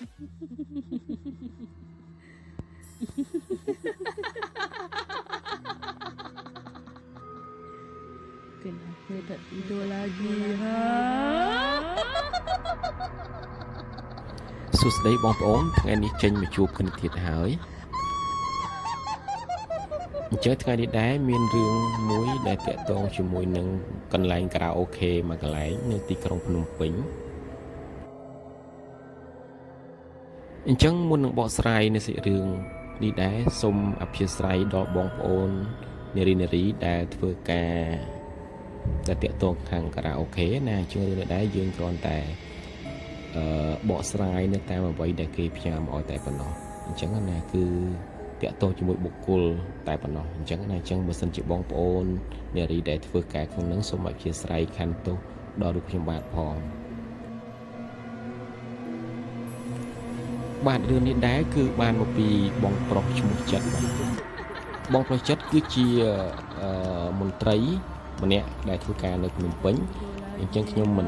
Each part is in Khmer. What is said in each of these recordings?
Kenapa tak tidur lagi, ha? សួស្តីបងប្អូនថ្ងៃនេះចេញមកជួបគ្នាទៀតហើយអញ្ចឹងថ្ងៃនេះដែរមានរឿងមួយដែលតាក់ទងជាមួយនឹងកន្លែងខារ៉ាអូខេមួយកន្លែងនៅទីក្រុងភ្នំពេញអញ្ចឹងមុននឹងបកស្រាយនៅសាច់រឿងនេះដែរសូមអធិស្ឋានដល់បងប្អូននារីដែលធ្វើការតាក់ទងខាងខារ៉ាអូខេណាអញ្ចឹងរឿងនេះដែរយើងគ្រាន់តែបកស្រាយនៅតាមអ្វីដែលគេផ្ញើមកឲ្យតែប៉ុណ្ណោះអញ្ចឹងណាគឺតាក់ទងជាមួយបុគ្គលតែប៉ុណ្ណោះអញ្ចឹងណាអញ្ចឹងបើសិនជាបងប្អូននារីដែលធ្វើការក្នុងនឹងសូមអធិស្ឋានខន្តីទោសដល់រូបខ្ញុំបាទផងបាទរឿងនេះដែរគឺបានមកពីបងប្រុសឈ្មោះចិត្តបាទបងប្រុសចិត្តគឺជាមន្ត្រីម្នាក់ដែលធ្វើការនៅភ្នំពេញអញ្ចឹងខ្ញុំមិន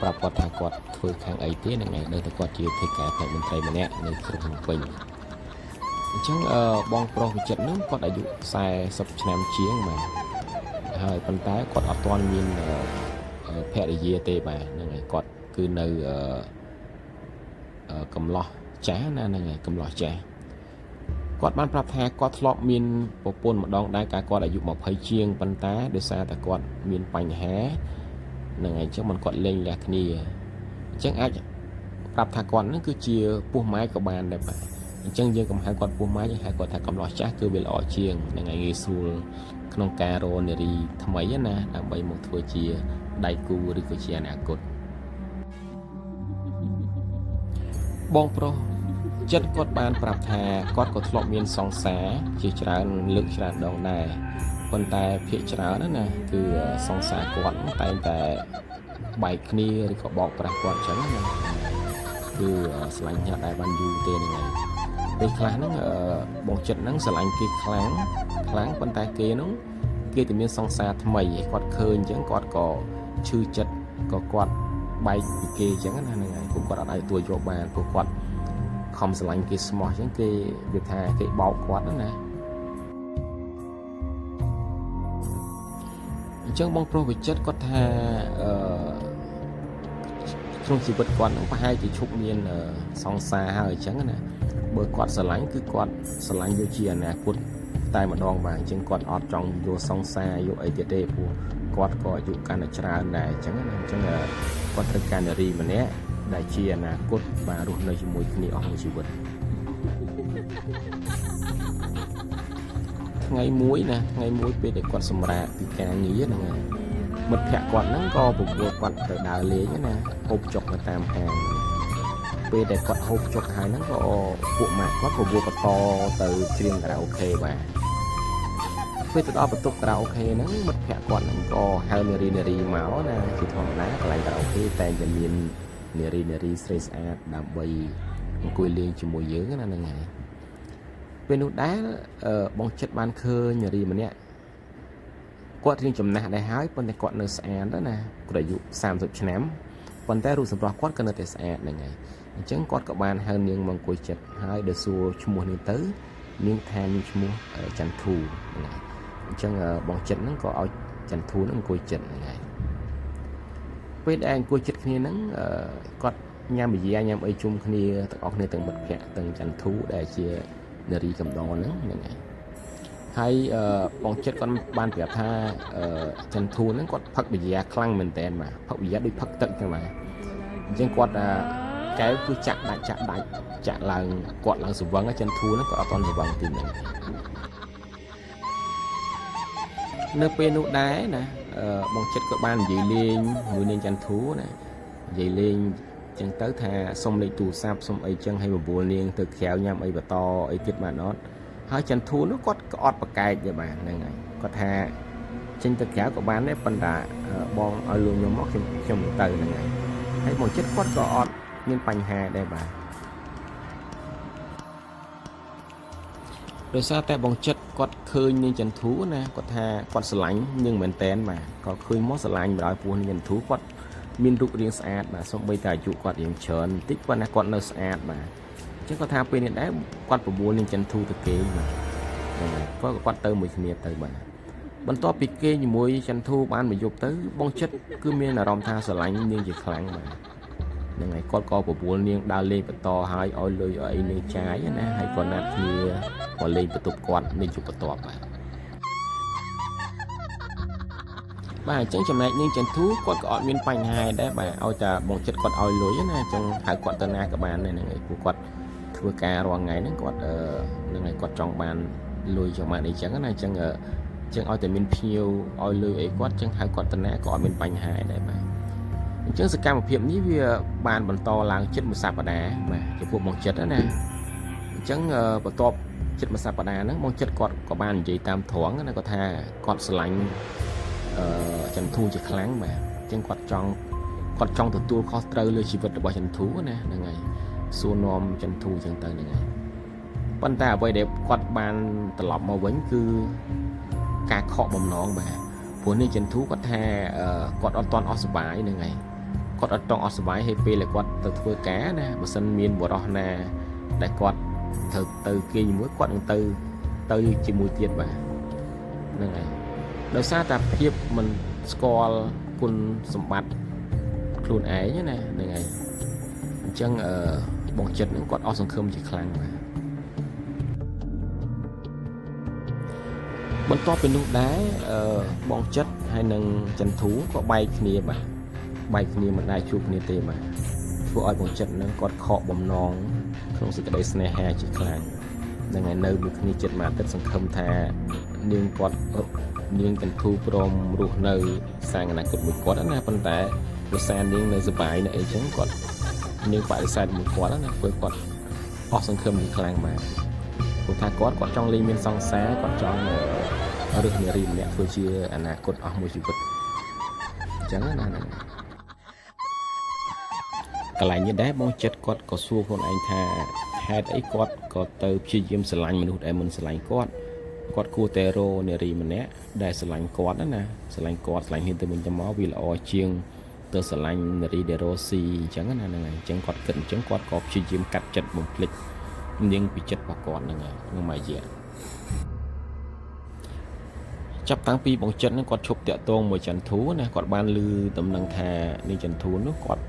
ប្រាប់គាត់ថាគាត់ធ្វើខាងអីទេហ្នឹងហើយដឹងតែគាត់ជាធ្វើការផ្នែកម្ត្រីម្នាក់នៅក្នុងភ្នំពេញអញ្ចឹងបងប្រុសវិចិត្រហ្នឹងគាត់អាយុ40ឆ្នាំជាងបាទហើយប៉ុន្តែគាត់អត់ទាន់មានភរិយាទេបាទហ្នឹងហើយគាត់គឺនៅកំឡោះចាស់ណាហ្នឹងហើយកំឡោះចាស់គាត់បានប្រាប់ថាគាត់ធ្លាប់មានប្រពន្ធម្ដងដែរកាលគាត់អាយុ20ជាងប៉ុន្តែដោយសារតែគាត់មានបញ្ហាហ្នឹងហើយអញ្ចឹងមិនគាត់លេងលះគ្នាអញ្ចឹងអាចប្រាប់ថាគាត់ហ្នឹងគឺជាពោះម៉ាយក៏បានដែរបាទអញ្ចឹងយើងកុំហៅគាត់ពោះម៉ាយយើងហៅគាត់ថាកំឡោះចាស់គឺវាល្អជាងហ្នឹងហើយងាយស្រួលក្នុងការរកនារីថ្មីណាដើម្បីមកធ្វើជាដៃគូឬក៏ជាអនាគតបងប្រុសចិត្តគាត់បានប្រាប់ថាគាត់ក៏ធ្លាប់មានសង្សារជាច្រើនលើកច្រើនដងដែរប៉ុន្តែភាគច្រើនណាគឺសង្សារគាត់តែងតែបែកគ្នាឬក៏បោកប្រាស់គាត់អញ្ចឹងណាគឺស្រឡាញ់ញ៉ាំដែរបានយូរទេហ្នឹងហើយពេលខ្លះហ្នឹងបងចិត្តហ្នឹងស្រឡាញ់គេខ្លាំងប៉ុន្តែគេហ្នឹងគេតែមានសង្សារថ្មីគាត់ឃើញអញ្ចឹងគាត់ក៏ឈឺចិត្តក៏គាត់បែកពីគេអញ្ចឹងណាហ្នឹងហើយពួកគាត់អត់អាចទទួលយកបានពួកគាត់ខំស្រឡាញ់គេស្មោះអញ្ចឹងគេនិយាយថាគេបោកគាត់ណាអញ្ចឹងបងប្រុសវិចិត្រគាត់ថាក្នុងជីវិតគាត់នឹងប្រហែលជាឈប់មានសង្សារហើយអញ្ចឹងណាបើគាត់ស្រឡាញ់គឺគាត់ស្រឡាញ់យកជាអនាគតតែម្ដងបាទអញ្ចឹងគាត់អត់ចង់យកសង្សារយកអីទៀតទេព្រោះគាត់ក៏អាយុកាន់តែច្រើនដែរអញ្ចឹងណាអញ្ចឹងគាត់ត្រូវការនារីម្នាក់ដែលជាអនាគតបាទរស់នៅជាមួយគ្នាអស់មួយជីវិតថ្ងៃមួយពេលដែលគាត់សម្រាកពីការងារហ្នឹងមិត្តភក្តិគាត់ហ្នឹងក៏ប្រគល់គាត់ទៅដើរលេងណាហូបចុកនៅតាមហាងពេលដែលគាត់ហូបចុកហើយហ្នឹងក៏ពួកម៉ាក់គាត់ប្រគល់បន្តទៅច្រៀងខារ៉ាអូខេបាទពេលទៅដល់បន្ទប់ខារ៉ាអូខេហ្នឹងមិត្តភក្តិគាត់ហ្នឹងក៏ហៅនារីមកណាជាធម្មតាកន្លែងខារ៉ាអូខេតែតែមាននារីស្រីស្អាតដើម្បីអង្គុយលេងជាមួយយើងណាហ្នឹងហើយពេលនោះដែរបងចិត្តបានឃើញនារីម្នាក់គាត់រៀងចំណាស់ដែរហើយប៉ុន្តែគាត់នៅស្អាតណាគាត់អាយុ30ឆ្នាំប៉ុន្តែរូបសម្រស់គាត់ក៏នៅតែស្អាតហ្នឹងហើយអញ្ចឹងគាត់ក៏បានហៅនាងមកអង្គុយចិត្តហើយដល់សួរឈ្មោះនាងទៅនាងថានាងឈ្មោះចន្ទធូហ្នឹងហើយអញ្ចឹងបងចិត្តហ្នឹងក៏ឲ្យចន្ទធូហ្នឹងអង្គុយចិត្តហ្នឹងហើយពេលដែលអង្គុយចិត្តគ្នាហ្នឹងគាត់ញ៉ាំប៊ីយ៉ាញ៉ាំអីជុំគ្នាទាំងអស់គ្នាទាំងមិត្តភក្តិទាំងចន្ទធូដែលជានារីកំដរហ្នឹងហើយបងចិត្តគាត់បានប្រាប់ថាចន្ទធូហ្នឹងគាត់ផឹកប៊ីយ៉ាខ្លាំងមែនតើបាទផឹកប៊ីយ៉ាដូចផឹកទឹកចឹងបាទអញ្ចឹងគាត់កែវគឺចាក់ឡើងគាត់ឡើងស្វឹងចន្ទធូហ្នឹងគាត់អត់តន់ស្វឹងទីហ្នឹងនៅពេលនោះដែរណាបងចិត្តក៏បាននិយាយលេងមួយនឹងចន្ទធូណានិយាយលេងចឹងទៅថាសុំលេខទូរស័ព្ទសុំអីចឹងឲ្យបបួលនាងទៅក្រៅញ៉ាំអីបន្តអីទៀតបានអត់ហើយចន្ទធូនោះគាត់ក៏អត់ប្រកែកដែរបាទហ្នឹងហើយគាត់ថាចេញទៅក្រៅក៏បានដែរប៉ុន្តែបងឲ្យលួងខ្ញុំមកខ្ញុំទៅហ្នឹងហើយបងចិត្តគាត់ក៏អត់មានបញ្ហាដែរបាទដោយសារតែបងចិត្តគាត់ឃើញនាងចន្ទធូណាគាត់ថាគាត់ស្រឡាញ់នាងមែនតែនបាទគាត់ឃើញមកស្រឡាញ់បណ្ដោយពោះនាងចន្ទធូគាត់ មានរូបរាងស្អាតបាទសូម្បីតែអាយុគាត់រៀងច្រើនតិចប៉ុន្តែគាត់នៅស្អាតបាទអញ្ចឹងគាត់ថាពេលនេះដែរគាត់ប្រមូលនាងចន្ទធូទៅគេងបាទគាត់ទៅមួយគ្នាទៅបាទបន្ទាប់ពីគេងជាមួយចន្ទធូបានមួយយប់ទៅបងចិត្តគឺមានអារម្មណ៍ថាស្រឡាញ់នាងជាខ្លាំងបាទហ្នឹងហើយគាត់ក៏ប្រមូលនាងដើរលេងបន្តហើយឲ្យលុយឲ្យអីនាងចាយណាហើយគាត់ណាត់គ្នាមកលេងបន្ទប់គាត់នាងជួបបន្ទាប់បាទអញ្ចឹងចំណែកនាងចន្ទធូគាត់ក៏អត់មានបញ្ហាដែរបាទឲ្យតែបងចិត្តគាត់ឲ្យលុយណាអញ្ចឹងហៅគាត់ទៅណាក៏បានដែរហ្នឹងហើយព្រោះគាត់ធ្វើការរាល់ថ្ងៃហ្នឹងគាត់ហ្នឹងហើយគាត់ចង់បានលុយចង់បានអីចឹងណាអញ្ចឹងឲ្យតែមានភ្ញៀវឲ្យលុយអីគាត់អញ្ចឹងហៅគាត់ទៅណាក៏អត់មានបញ្ហាដែរបាទអញ្ចឹងសកម្មភាពនេះវាបានបន្តឡើងជិតមួយសប្តាហ៍បាទចំពោះបងចិត្តណាអញ្ចឹងបន្ទាប់ជិតមួយសប្តាហ៍ហ្នឹងបងចិត្តគាត់ក៏បាននិយាយតាមត្រង់ណាគាត់ថាគាត់ស្រឡាញ់ចន្ទធូជាខ្លាំងបាទអញ្ចឹងគាត់ចង់ទទួលខុសត្រូវលើជីវិតរបស់ចន្ទធូណាហ្នឹងហើយសួរនាំចន្ទធូអញ្ចឹងទៅហ្នឹងហើយប៉ុន្តែអ្វីដែលគាត់បានត្រឡប់មកវិញគឺការខកបំណងបាទព្រោះនេះចន្ទធូគាត់ថាគាត់អត់ទាន់អស់សុបាយហ្នឹងហើយគាត់អត់តង់អស់សុបាយហើយពេលដែលគាត់ទៅធ្វើការណាបើសិនមានបរិះណាដែលគាត់ត្រូវទៅគេជាមួយគាត់នឹងទៅជាមួយទៀតបាទហ្នឹងហើយដោយសារតែភាពមិនស្គាល់គុណសម្បត្តិខ្លួនឯងណាហ្នឹងហើយអញ្ចឹងបងចិត្តហ្នឹងគាត់អស់សង្ឃឹមជាខ្លាំងបាទបន្ទាប់ពីនោះដែរបងចិត្តហើយនឹងចន្ទធូក៏បែកគ្នាបាទបែកគ្នាមិនដែរជួបគ្នាទេបាទធ្វើឲ្យបងចិត្តហ្នឹងគាត់ខកបំណងក្នុងសេចក្តីស្នេហាជាខ្លាំងហ្នឹងហើយនៅមួយគ្នាចិត្តមួយអាទិត្យសង្ឃឹមថានាងចន្ទធូព្រមរស់នៅសាងអនាគតមួយគាត់ណាប៉ុន្តែដោយសារនាងនៅសុបាយនៅអីចឹងគាត់នាងបដិសេធមួយគាត់ណាធ្វើគាត់អស់សង្ឃឹមជាខ្លាំងបាទព្រោះថាគាត់ចង់លេងមានសង្សារគាត់ចង់រឹកនារីម្នាក់ធ្វើជាអនាគតអស់មួយជីវិតអញ្ចឹងណាកន្លែងនេះដែរបងចិត្តគាត់ក៏សួរខ្លួនឯងថាហេតុអីគាត់ក៏ទៅព្យាយាមស្រឡាញ់មនុស្សដែលមិនស្រឡាញ់គាត់គួរតែរកនារីម្នាក់ដែលស្រឡាញ់គាត់ណាស្រឡាញ់គាត់ស្រឡាញ់គ្នាទៅវិញទៅមកវាល្អជាងទៅស្រឡាញ់នារីដែលរស់ស៊ីអញ្ចឹងណាហ្នឹងហើយអញ្ចឹងគាត់គិតអញ្ចឹងគាត់ក៏ព្យាយាមកាត់ចិត្តបំភ្លេចនាងពីចិត្តរបស់គាត់ហ្នឹងហើយក្នុងមួយរយៈចាប់តាំងពីបងចិត្តហ្នឹងគាត់ឈប់តាក់ទងមួយចន្ទធូណាគាត់បានឮដំណឹងថានាងចន្ទធូនោះគាត់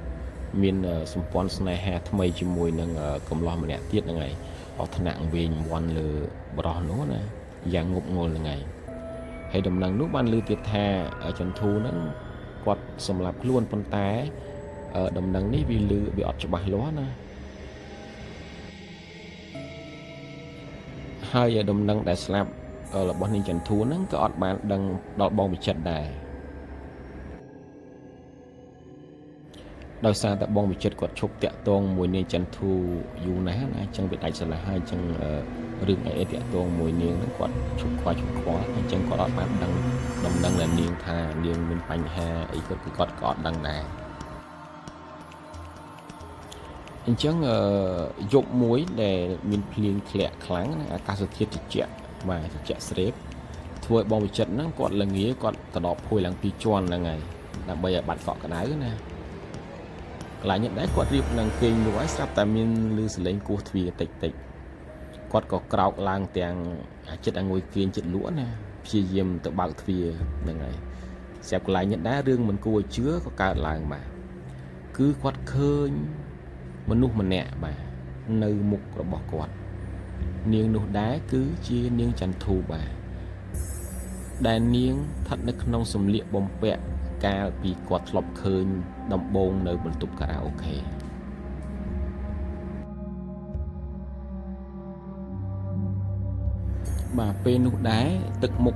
មានសម្ព័ន្ធស្នេហាថ្មីជាមួយនឹងកំឡោះម្នាក់ទៀតហ្នឹងហើយអស់ថ្នាក់វិញវ័នលើបរោះនោះណាយ៉ាងងប់ងល់ហ្នឹងហើយដំណឹងនោះបានឮទៀតថាចន្ទធូហ្នឹងគាត់សម្លាប់ខ្លួនប៉ុន្តែដំណឹងនេះវាអត់ច្បាស់លាស់ណាហើយដំណឹងដែលស្លាប់របស់នាងចន្ទធូហ្នឹងក៏អត់បានដឹងដល់បងវិចិត្រដែរដោយសារតែបងវិចិត្រគាត់ឈប់តាក់ទងមួយនាងចន្ទធូយូរណាស់ណាអញ្ចឹងវាដាច់ស្រឡះហើយអញ្ចឹងរឿងអីតាក់ទងមួយនាងហ្នឹងគាត់ឈប់ខ្វល់អញ្ចឹងគាត់អត់បានដឹងដំណឹងដែលនាងថានាងមានបញ្ហាអីគាត់ក៏អត់ដឹងដែរអញ្ចឹងយប់មួយដែលមានភ្លៀងធ្លាក់ខ្លាំងណាអាកាសធាតុត្រជាក់បាទត្រជាក់ស្រេបធ្វើឲ្យបងវិចិត្រហ្នឹងគាត់ល្ងាគាត់ទៅដកភួយឡើងពីជាន់ហ្នឹងហើយដើម្បីឲ្យបាត់កក់ក្ដៅណាកន្លែងនេះដែរគាត់រៀបនឹងគេងលក់ឲ្យស្រាប់តែមានឮសលេងគោះទ្វារតិចគាត់ក៏ក្រោកឡើងទាំងចិត្តឲ្យងុយគេងចិត្តលក់ណាព្យាយាមទៅបើកទ្វារហ្នឹងហើយស្រាប់កន្លែងនេះដែររឿងមិនគួរឲ្យជឿក៏កើតឡើងបាទគឺគាត់ឃើញមនុស្សម្នាក់បាទនៅមុខរបស់គាត់នាងនោះដែរគឺជានាងចន្ទធូបាទដែលនាងស្ថិតនៅក្នុងសម្លៀកបំពាក់កាលពីគាត់ធ្លាប់ឃើញដំបូងនៅបន្ទប់ខារ៉ាអូខេបាទពេលនោះដែរទឹកមុខ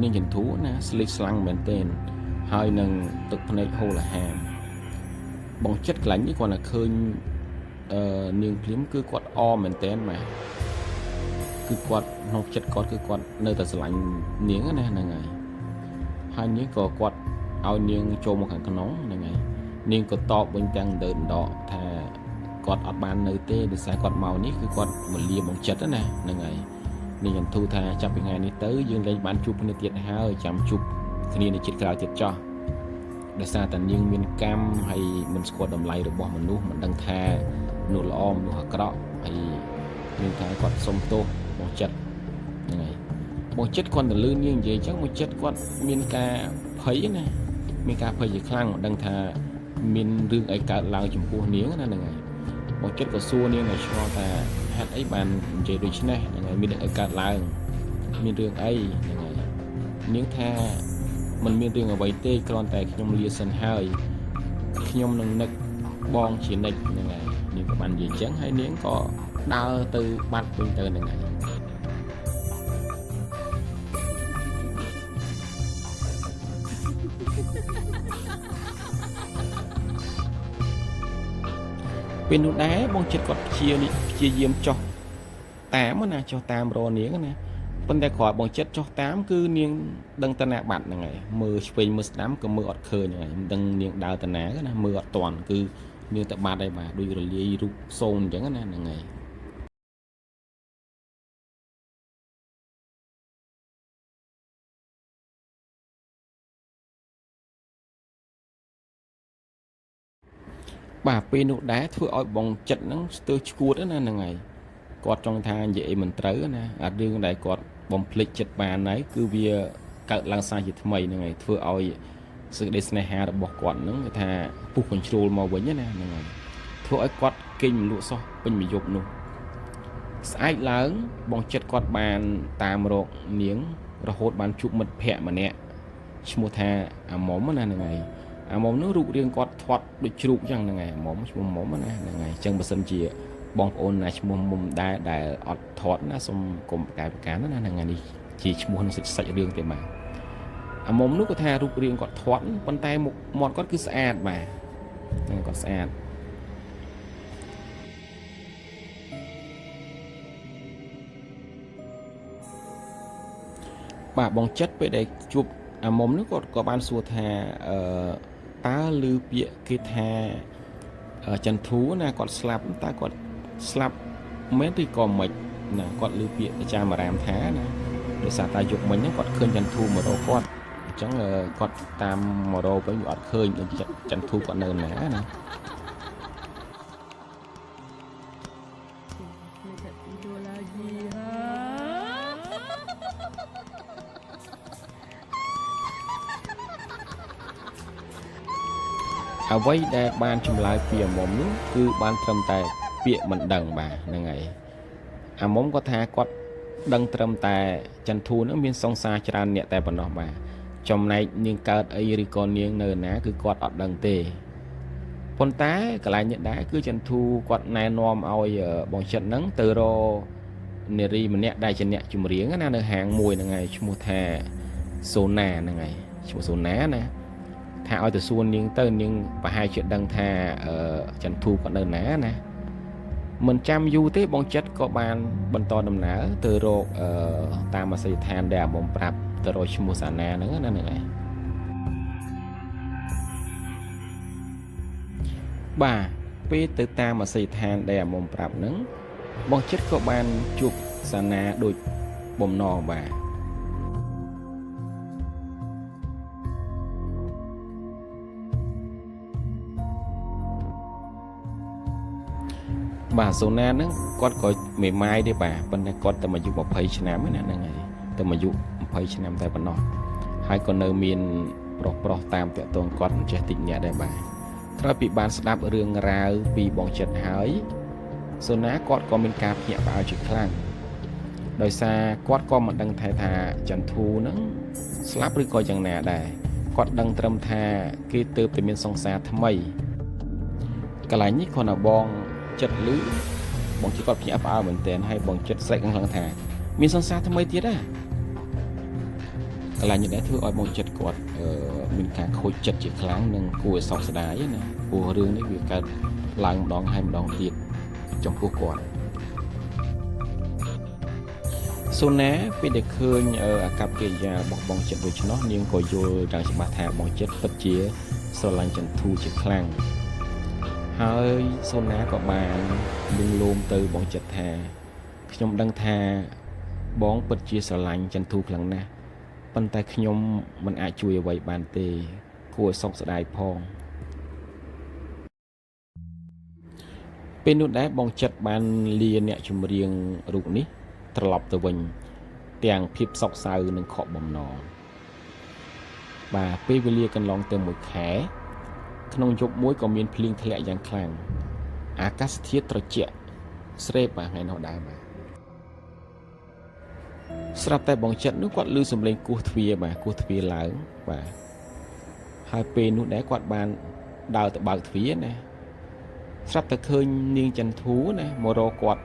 នាងចន្ទធូណាស្លេកស្លាំងមែនទែនហើយនឹងទឹកភ្នែកហូរលហាមបងចិត្តកន្លែងនេះគាត់តែឃើញនាងភ្លាមគឺគាត់អមែនទែនបាទគឺគាត់ក្នុងចិត្តគាត់គឺគាត់នៅតែស្រឡាញ់នាងណាហ្នឹងហើយនាងក៏គាត់ឲ្យនាងចូលមកខាងក្នុងហ្នឹងហើយនាងក៏តបវិញទាំងដឺដកថាគាត់អត់បាននៅទេដោយសារគាត់មកនេះគឺគាត់មលាបងចិត្តណាហ្នឹងហើយនាងចន្ទធូថាចាប់ពីថ្ងៃនេះទៅយើងលែងបានជួបគ្នាទៀតហើយចាំជួបគ្នានៅជាតិក្រោយទៀតចោះ ដោយសារតែនាងមានកម្មហើយមិនស្គាល់តម្លៃរបស់មនុស្សមិនដឹងថាមនុស្សល្អមនុស្សអាក្រក់ហើយនាងថាគាត់សុំទោសបងចិត្តហ្នឹងហើយបងចិត្តគាត់ទៅលឺនាងនិយាយអញ្ចឹងបងចិត្តគាត់មានការភ័យណាមានការភ័យជាខ្លាំងមិនដឹងថាមានរឿងអីកើតឡើងចំពោះនាងណាហ្នឹងហើយបងចិត្តក៏សួរនាងឲ្យឆ្ងល់ថាហេតុអីបាននិយាយដូច្នេះហ្នឹងហើយមានរឿងអីកើតឡើងមានរឿងអីហ្នឹងហើយនាងថាมันមានរឿងអ្វីទេគ្រាន់តែខ្ញុំលាសិនហើយខ្ញុំនឹងនឹកបងជានិច្ចហ្នឹងហើយនាងក៏បាននិយាយអញ្ចឹងហើយនាងក៏ដើរទៅបាត់វិញទៅហ្នឹងហើយពេលនោះដែរបងចិត្តគាត់ព្យាយាមចោះតាមណាចោះតាមរនាងណាប៉ុន្តែគ្រាន់បងចិត្តចោះតាមគឺនាងដឹងតាណាបាត់ហ្នឹងហើយមើលឆ្វេងមើលស្ដាំក៏មើលអត់ឃើញហ្នឹងហើយមិនដឹងនាងដើរតាណាណាមើលអត់តាន់គឺនាងទៅបាត់ហើយបាទដូចរលាយរូបសូន្យអញ្ចឹងណាហ្នឹងហើយបាទពេលនោះដែរធ្វើឲ្យបងចិត្តហ្នឹងស្ទើរឈួតណាហ្នឹងហើយគាត់ចង់ថានិយាយមិនត្រូវណាអារឿងដែលគាត់បំភ្លេចចិត្តបានហើយគឺវាកើតឡើងសារជាថ្មីហ្នឹងហើយធ្វើឲ្យសេចក្តីស្នេហារបស់គាត់ហ្នឹងគេថាពុះកញ្ជ្រោលមកវិញណាហ្នឹងហើយធ្វើឲ្យគាត់គេងមិនលក់សោះពេញមួយយប់នោះស្អែកឡើងបងចិត្តគាត់បានតាមរកនាងរហូតបានជួបមិត្តភ័ក្តិម្នាក់ឈ្មោះថាអាមុំណាហ្នឹងហើយអាមុំនោះរូបរាងគាត់ធាត់ដូចជ្រូកអញ្ចឹងហ្នឹងហើយអាមុំឈ្មោះមុំណាហ្នឹងហើយអញ្ចឹងបើសិនជាបងប្អូនណាឈ្មោះមុំដែរដែលអត់ធាត់ណាសូមកុំប្រកែប្រកាណាហ្នឹងហើយនេះជាឈ្មោះនឹងសាច់រឿងទេបាទអាមុំនោះគាត់ថារូបរាងគាត់ធាត់ប៉ុន្តែមុខមាត់គាត់គឺស្អាតបាទហ្នឹងគាត់ស្អាតបាទបងចិត្តពេលដែលជួបអាមុំនោះគាត់ក៏បានសួរថាតើឮពាក្យគេថាចន្ទធូណាគាត់ស្លាប់តើគាត់ស្លាប់មែនឬក៏មិនណាគាត់ឮពាក្យអាចារ្យមារាមថាណាដោយសារតែយុគមិញហ្នឹងគាត់ឃើញចន្ទធូមករកគាត់អញ្ចឹងគាត់តាមមករកវិញអត់ឃើញចន្ទធូគាត់នៅណាណាTidur lagi ha. អ្វីដែលបានចម្លើយពីអាមុំនោះគឺបានត្រឹមតែពាក្យមិនដឹងបាទហ្នឹងហើយអាមុំគាត់ថាគាត់ដឹងត្រឹមតែចន្ទធូនឹងមានសង្សារច្រើនអ្នកតែប៉ុណ្ណោះបាទចំណែកនាងកើតអីឬក៏នាងនៅណាគឺគាត់អត់ដឹងទេប៉ុន្តែកន្លែងនេះដែរគឺចន្ទធូគាត់ណែនាំឲ្យបងចិត្តហ្នឹងទៅរកនារីម្នាក់ដែលជាអ្នកចម្រៀងណានៅហាងមួយហ្នឹងហើយឈ្មោះថាសូណាហ្នឹងហើយឈ្មោះសូណាណាថាឲ្យទៅសួរនាងទៅនាងប្រហែលជាដឹងថាចន្ទធូគាត់នៅណាណាមិនចាំយូរទេបងចិត្តក៏បានបន្តដំណើរទៅរកតាមអាសយដ្ឋានដែលអាមុំប្រាប់ទៅរកឈ្មោះសាណាហ្នឹងណាហ្នឹងហើយបាទពេលទៅតាមអាសយដ្ឋានដែលអាមុំប្រាប់ហ្នឹងបងចិត្តក៏បានជួបសាណាដូចបំណងបាទបាទសូណាហ្នឹងគាត់ក៏មេម៉ាយទេបាទប៉ុន្តែគាត់តែអាយុ20ឆ្នាំណាហ្នឹងហើយតែអាយុ20ឆ្នាំតែប៉ុណ្ណោះហើយក៏នៅមានប្រុសតាមតាក់ទងគាត់មិនចេះតិចអ្នកដែរបាទក្រោយពីបានស្ដាប់រឿងរ៉ាវពីបងចិត្តហើយសូណាគាត់ក៏មានការភ្ញាក់ផ្អើលជាខ្លាំងដោយសារគាត់ក៏មិនដឹងថាចន្ទធូហ្នឹងស្លាប់ឬក៏យ៉ាងណាដែរគាត់ដឹងត្រឹមថាគេទើបតែមានសង្សារថ្មីកន្លែងនេះគ្រាន់តែបងចិត្តលឺបងចិត្តគាត់ភ្ញាក់ផ្អើលមែនទែនហើយបងចិត្តស្រែកខ្លាំងថាមានសង្សារថ្មីទៀតដែរកន្លែងនេះដែរធ្វើឲ្យបងចិត្តគាត់មានការខូចចិត្តជាខ្លាំងនិងគួរឲ្យសោកស្ដាយណាព្រោះរឿងនេះវាកើតឡើងម្ដងហើយម្ដងទៀតចំពោះគាត់សូណាពេលដែលឃើញអាកប្បកិរិយារបស់បងចិត្តដូច្នោះនាងក៏យល់យ៉ាងច្បាស់ថាបងចិត្តពិតជាស្រឡាញ់ចន្ទធូជាខ្លាំងហើយសូណាក៏បានលឹងលោមទៅបងចិត្តថាខ្ញុំដឹងថាបងពិតជាស្រឡាញ់ចន្ទធូខ្លាំងណាស់ប៉ុន្តែខ្ញុំមិនអាចជួយអ្វីបានទេ គួរសោកស្ដាយផងពេលនោះដែរបងចិត្តបានលាអ្នកចម្រៀងរូបនេះត្រឡប់ទៅវិញទាំងភាពសោកសៅនិងខកបំណងបាទពេលវេលាកន្លងទៅមួយខែក្នុងយប់មួយក៏មានភ្លៀងធ្លាក់យ៉ាងខ្លាំងអាកាសធាតុត្រជាក់ស្រេបថ្ងៃនោះដែរបាទស្រាប់តែបងចិត្តនោះគាត់ឮសំឡេងគោះទ្វារបាទគោះទ្វារឡើងបាទហើយពេលនោះដែរគាត់បានដើរទៅបើកទ្វារណាស្រាប់តែឃើញនាងចន្ទធូណាមករកគាត់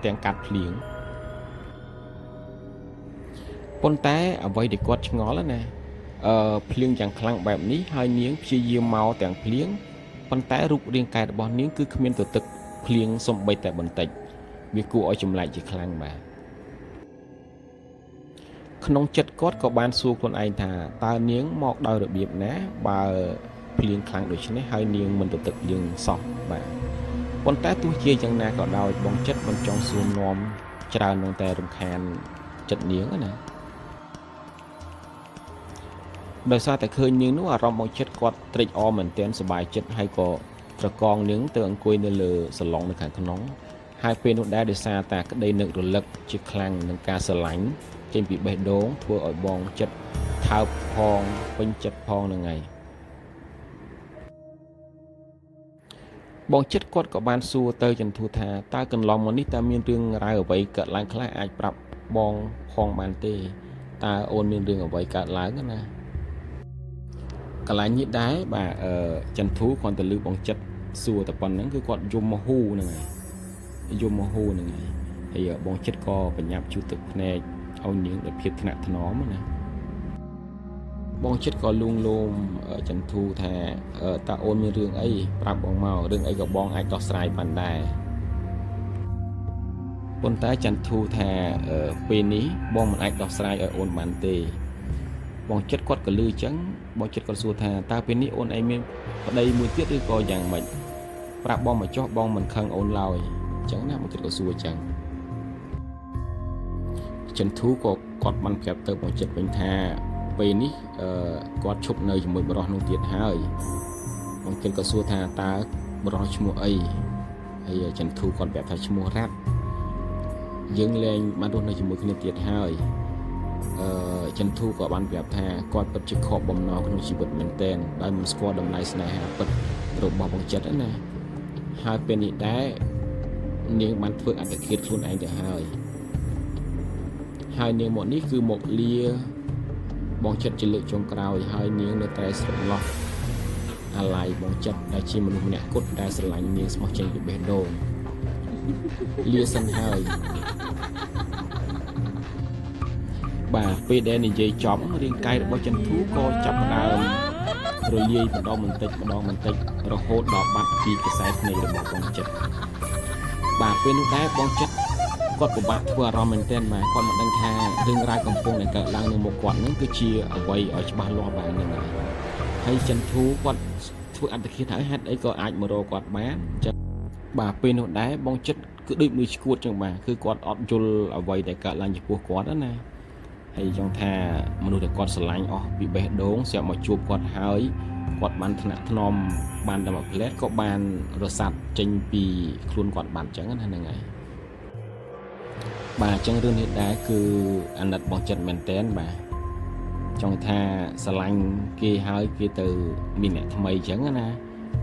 ទាំងកាត់ភ្លៀងប៉ុន្តែអ្វីដែលគាត់ឆ្ងល់ណាភ្លៀងយ៉ាងខ្លាំងបែបនេះហើយនាងព្យាយាមមកទាំងភ្លៀងប៉ុន្តែរូបរាងកាយរបស់នាងគឺគ្មានទទឹកភ្លៀងសំបីតែបន្តិចវាគួរឲ្យចម្លែកជាខ្លាំងបាទក្នុងចិត្តគាត់ក៏បានសួរខ្លួនឯងថាតើនាងមកដោយរបៀបណាបើភ្លៀងខ្លាំងដូចនេះហើយនាងមិនទទឹកភ្លៀងសោះបាទប៉ុន្តែទោះជាយ៉ាងណាក៏ដោយបងចិត្តមិនចង់សួរនាំច្រើននឹងតែរំខានចិត្តនាងណាដោយសារតែឃើញនាងនោះអារម្មណ៍បងចិត្តគាត់ត្រេកអរមែនទែនសប្បាយចិត្តហើយក៏ត្រកងនាងទៅអង្គុយនៅលើសាឡុងនៅខាងក្នុងហើយពេលនោះដែរដោយសារតែក្តីនឹករលឹកជាខ្លាំងនឹងការស្រឡាញ់ចេញពីបេះដូងធ្វើឲ្យបងចិត្តថើបផងពេញចិត្តផងនឹងហើយបងចិត្តគាត់ក៏បានសួរទៅចន្ទធូថាតើកន្លងមកនេះតើមានរឿងរ៉ាវអ្វីកើតឡើងខ្លះអាចប្រាប់បងផងបានទេតើអូនមានរឿងអ្វីកើតឡើងណាកន្លែងនេះដែរបាទចន្ទធូគាត់ទៅលើបងចិត្តសួរតែប៉ុណ្្នឹងគឺគាត់យំមហូហ្នឹងហើយយំមហូហ្នឹងហើយបងចិត្តក៏បញ្ញាប់ជូតទឹកភ្នែកឲ្យនាងដោយភាពថ្នាក់ថ្នមណាបងចិត្តក៏លួងលោមចន្ទធូថាតើអូនមានរឿងអីប្រាប់បងមករឿងអីក៏បងអាចដោះស្រាយបានដែរប៉ុន្តែចន្ទធូថាពេលនេះបងមិនអាចដោះស្រាយឲ្យអូនបានទេបងចិត្តគាត់ក៏លឺអញ្ចឹងបងចិត្តគាត់សួរថាតើពេលនេះអូនឯងមានប្តីមួយទៀតឬក៏យ៉ាងម៉េចប្រាប់បងមកចុះបងមិនខឹងអូនឡើយអញ្ចឹងណាបងចិត្តក៏សួរអញ្ចឹងចន្ទធូក៏គាត់បានប្រាប់ទៅបងចិត្តវិញថាពេលនេះគាត់ឈប់នៅជាមួយបរិសនោះទៀតហើយបងចិត្តក៏សួរថាតើបរិសឈ្មោះអីហើយចន្ទធូគាត់ប្រាប់ថាឈ្មោះរ៉ាត់យើងលែងបានរស់នៅជាមួយគ្នាទៀតហើយចន្ទធូក៏បានប្រាប់ថាគាត់ពិតជាខកបំណងក្នុងជីវិតមែនទែនដោយមិនស្គាល់តម្លៃស្នេហាពិតរបស់បងចិត្តណាហើយពេលនេះដែរនាងបានធ្វើអត្តឃាតខ្លួនឯងទៅហើយនាងមកនេះគឺមកលាបងចិត្តជាលើកចុងក្រោយហើយនាងនៅតែស្រឡោះអាឡ័យបងចិត្តដែលជាមនុស្សម្នាក់គត់ដែលស្រឡាញ់នាងស្មោះចេញពីបេះដូងលាសិនហើយបាទពេលដែលនិយាយចប់រាងកាយរបស់ចន្ទធូក៏ចាប់ផ្ដើមរលាយម្ដងបន្តិចរហូតដល់បាត់ពីខ្សែភ្នែករបស់បងចិត្តបាទពេលនោះដែរបងចិត្តគាត់ពិបាកធ្វើអារម្មណ៍មែនទែនបាទគាត់មិនដឹងថារឿងរ៉ាវកំពុងតែកើតឡើងនៅមុខគាត់នឹងគឺជាអ្វីឲ្យច្បាស់លាស់បានហ្នឹងហើយចន្ទធូគាត់ធ្វើអត្តឃាតហើយហេតុអីក៏អាចមករកគាត់បានចឹងបាទពេលនោះដែរបងចិត្តគឺដូចមួយឈួតចឹងបាទគឺគាត់អត់យល់អ្វីដែលកើតឡើងចំពោះគាត់ណាហើយចង់ថាមនុស្សដែលគាត់ស្រឡាញ់អស់ពីបេះដូងស្រាប់មកជួបគាត់ហើយគាត់បានថ្នាក់ថ្នមបានតែមួយផ្លែតក៏បានរសាត់ចេញពីខ្លួនគាត់បានចឹងណាហ្នឹងហើយបាទអញ្ចឹងរឿងនេះដែរគឺអាណិតបងចិត្តមែនតើបាទចង់ថាស្រឡាញ់គេហើយគេទៅមានអ្នកថ្មីអញ្ចឹងណា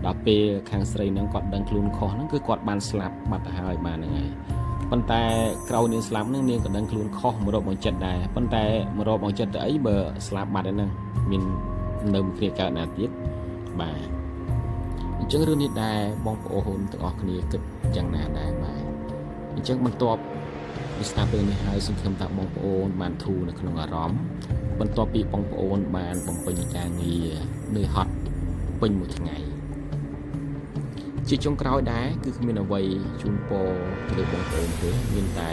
ដល់ពេលខាងស្រីហ្នឹងគាត់ដឹងខ្លួនខុសហ្នឹងគឺគាត់បានស្លាប់បាត់ទៅហើយបាទហ្នឹងហើយប៉ុន្តែក្រោយនាងស្លាប់ហ្នឹងនាងក៏ដឹងខ្លួនខុសមករកបងចិត្តដែរប៉ុន្តែមករកបងចិត្តទៅអីបើស្លាប់បាត់ហើយហ្នឹងមាននៅគ្រាកើតណាទៀតបាទអញ្ចឹងរឿងនេះដែរបងប្អូនទាំងអស់គ្នាគិតយ៉ាងណាដែរបាទអញ្ចឹងបន្ទាប់ពីស្ដាប់ពេលនេះហើយសង្ឃឹមថាបងប្អូនបានធូរនៅក្នុងអារម្មណ៍បន្ទាប់ពីបងប្អូនបានបំពេញការងារនឿយហត់ពេញមួយថ្ងៃជាចុងក្រោយដែរគឺគ្មានអ្វីជូនពរទៅបងប្អូនទេមានតែ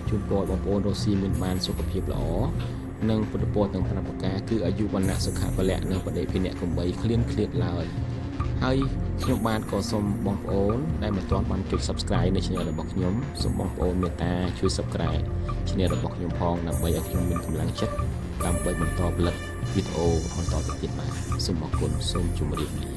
ជូនពរបងប្អូនរស់ស៊ីមានបានសុខភាពល្អនិងពុទ្ធពរទាំង5ប្រការគឺអាយុវណ្ណៈសុខៈពលៈនិងបដិភិនៈកំបីឃ្លានឡើយហើយខ្ញុំបានក៏សូមបងប្អូនដែលមិនទាន់បានចុច Subscribe នៅ Channel របស់ខ្ញុំសូមបងប្អូនមេត្តាជួយ Subscribe Channel របស់ខ្ញុំផងដើម្បីឲ្យខ្ញុំមានកម្លាំងចិត្តដើម្បីបន្តផលិត វីដេអូបន្តទៅទៀតបាទសូមអរគុណសូមជម្រាបលា